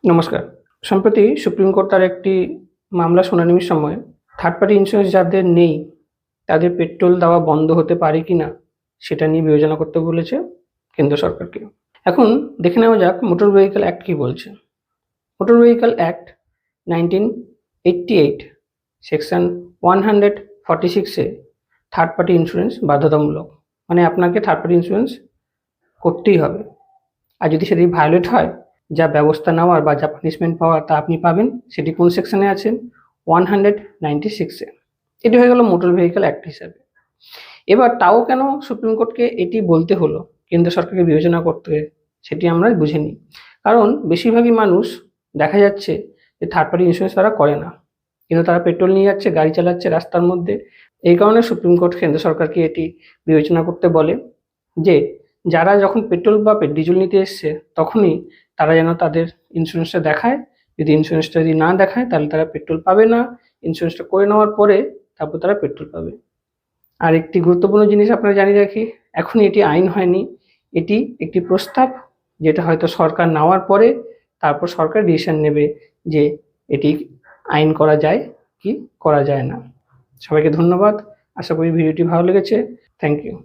নমস্কার। সম্প্রতি supreme court তার একটি মামলা শুনানির সময় থার্ড পার্টি ইন্স্যুরেন্স যাদের নেই তাদের পেট্রোল দেওয়া বন্ধ হতে পারে কিনা সেটা নিয়ে বিবেচনা করতে বলেছে কেন্দ্র সরকারকে। এখন দেখে নেওয়া যাক মোটর ভেহিকল অ্যাক্ট কি বলছে। Motor vehicle act 1988 section 146 third party insurance বাধ্যতামূলক, মানে আপনাকে থার্ড পার্টি ইন্স্যুরেন্স করতেই হবে। আর যদি সেটি ভায়োলেট হয়, যা ব্যবস্থা নেওয়ার বা যা পানিশমেন্ট পাওয়ার তা আপনি পাবেন। সেটি কোন সেকশনে আছে? 196-এ। এটি হয়ে গেল মোটর ভেহিকল অ্যাক্ট হিসাবে। এবার তাও কেন সুপ্রিম কোর্টকে এটি বলতে হলো, কেন্দ্র সরকারকে বিবেচনা করতে, সেটি আমরা বুঝে নিই। কারণ বেশিরভাগই মানুষ দেখা যাচ্ছে যে থার্ড পার্টি ইন্স্যুরেন্স তারা করে না, কিন্তু তারা পেট্রোল নিয়ে যাচ্ছে, গাড়ি চালাচ্ছে রাস্তার মধ্যে। এই কারণে সুপ্রিম কোর্ট কেন্দ্র সরকারকে এটি বিবেচনা করতে বলে যে যারা যখন পেট্রোল বা ডিজেল নিতে এসছে তখনই তারা যেন তাদের ইন্স্যুরেন্সটা দেখায়। যদি ইন্স্যুরেন্সটা যদি না দেখায় তাহলে তারা পেট্রোল পাবে না। ইন্স্যুরেন্সটা করে নেওয়ার পরে তারপর তারা পেট্রোল পাবে। আর একটি গুরুত্বপূর্ণ জিনিস আপনারা জানিয়ে রাখি, এখনই এটি আইন হয়নি, এটি একটি প্রস্তাব, যেটা হয়তো সরকার নেওয়ার পরে তারপর সরকার ডিসিশন নেবে যে এটি আইন করা যায় কি করা যায় না। সবাইকে ধন্যবাদ। আশা করি ভিডিওটি ভালো লেগেছে। Thank you.